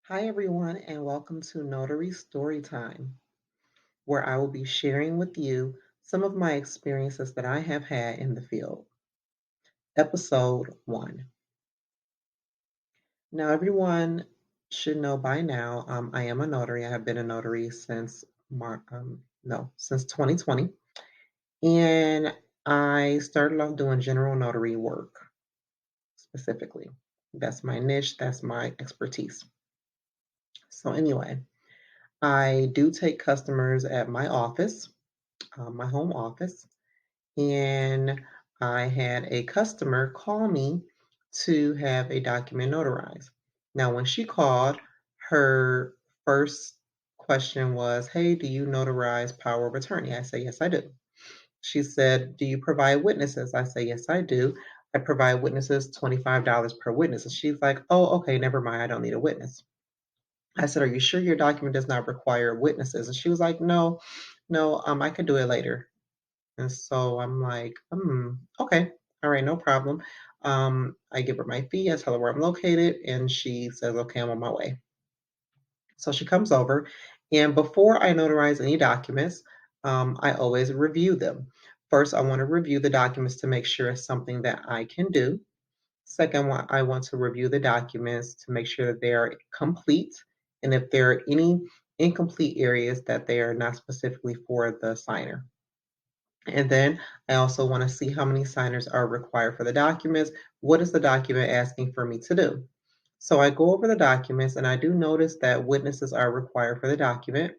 Hi, everyone, and welcome to Notary Storytime, where I will be sharing with you some of my experiences that I have had in the field. Episode 1. Now, everyone should know by now, I am a notary. I have been a notary since since 2020, and I started off doing general notary work specifically. That's my niche. That's my expertise. So, anyway, I do take customers at my office, my home office, and I had a customer call me to have a document notarized. Now, when she called, her first question was, "Hey, do you notarize power of attorney?" I said, "Yes, I do." She said, "Do you provide witnesses?" I say, "Yes, I do. I provide witnesses, $25 per witness." And she's like, "Oh, okay, never mind. I don't need a witness." I said, "Are you sure your document does not require witnesses?" And she was like, "No, no, I can do it later." And so I'm like, okay, all right, no problem. I give her my fee, I tell her where I'm located, and she says, okay, I'm on my way. So she comes over, and before I notarize any documents, I always review them. First, I want to review the documents to make sure it's something that I can do. Second, I want to review the documents to make sure that they are complete, and if there are any incomplete areas, that they are not specifically for the signer. And then I also want to see how many signers are required for the documents. What is the document asking for me to do? So I go over the documents and I do notice that witnesses are required for the document.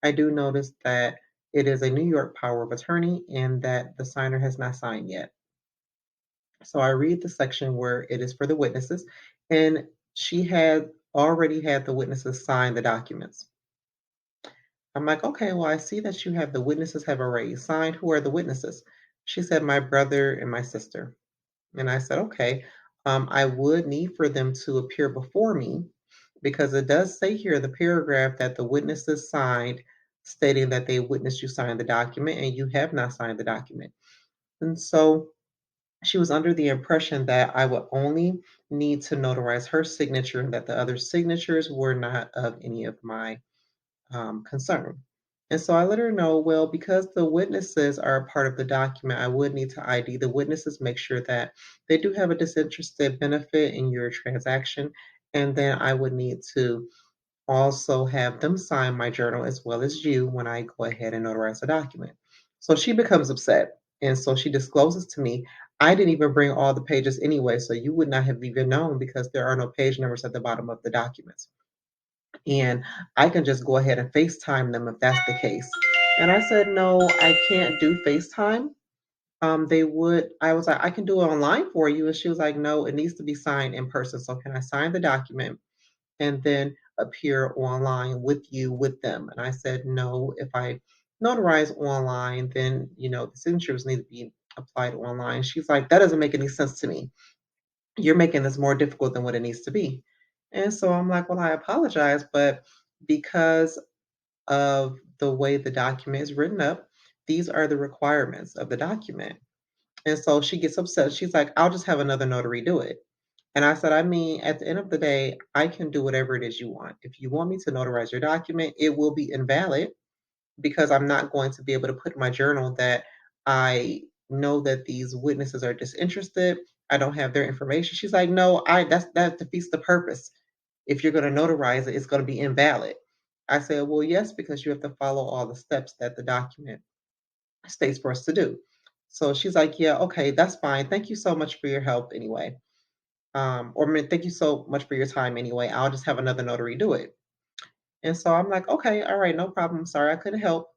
I do notice that it is a New York power of attorney and that the signer has not signed yet. So I read the section where it is for the witnesses, and she had already had the witnesses sign the documents. I'm like, okay, well, I see that you have the witnesses have already signed. Who are the witnesses? She said, my brother and my sister. And I said, okay, I would need for them to appear before me because it does say here in the paragraph that the witnesses signed, stating that they witnessed you sign the document and you have not signed the document. And so she was under the impression that I would only need to notarize her signature and that the other signatures were not of any of my concern. And so I let her know, well, because the witnesses are a part of the document, I would need to ID the witnesses, make sure that they do have a disinterested benefit in your transaction. And then I would need to also have them sign my journal as well as you when I go ahead and notarize the document. So she becomes upset. And so she discloses to me, I didn't even bring all the pages anyway, so you would not have even known because there are no page numbers at the bottom of the documents. And I can just go ahead and FaceTime them if that's the case. And I said, no, I can't do FaceTime. I was like, I can do it online for you. And she was like, no, it needs to be signed in person. So can I sign the document and then appear online with you with them? And I said, no, if I notarize online, then, the signatures need to be applied online. She's like, that doesn't make any sense to me. You're making this more difficult than what it needs to be. And so I'm like, well, I apologize, but because of the way the document is written up, these are the requirements of the document. And so she gets upset. She's like, I'll just have another notary do it. And I said, I mean, at the end of the day, I can do whatever it is you want. If you want me to notarize your document, it will be invalid because I'm not going to be able to put in my journal that I know that these witnesses are disinterested. I don't have their information. She's like, no, that defeats the purpose. If you're going to notarize it, it's going to be invalid. I said, well, yes, because you have to follow all the steps that the document states for us to do. So she's like, yeah, okay, that's fine. Thank you so much for your help anyway. Thank you so much for your time anyway. I'll just have another notary do it. And so I'm like, okay, all right, no problem. Sorry I couldn't help.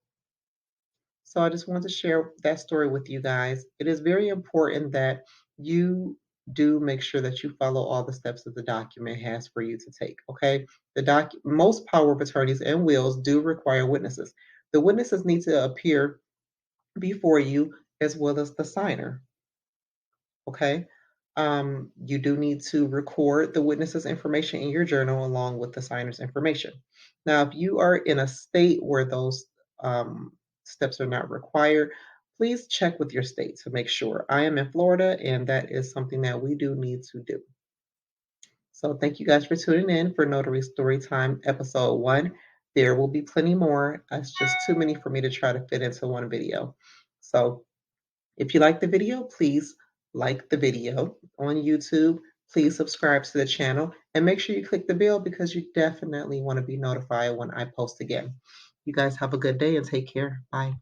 So I just wanted to share that story with you guys. It is very important that you do make sure that you follow all the steps that the document has for you to take. Okay. Most power of attorneys and wills do require witnesses. The witnesses need to appear before you as well as the signer. Okay. You do need to record the witness's information in your journal along with the signer's information. Now, if you are in a state where those steps are not required, please check with your state to make sure. I am in Florida, and that is something that we do need to do. So thank you guys for tuning in for Notary Storytime episode 1. There will be plenty more. It's just too many for me to try to fit into one video. So if you like the video, please like the video on YouTube. Please subscribe to the channel and make sure you click the bell because you definitely want to be notified when I post again. You guys have a good day and take care. Bye.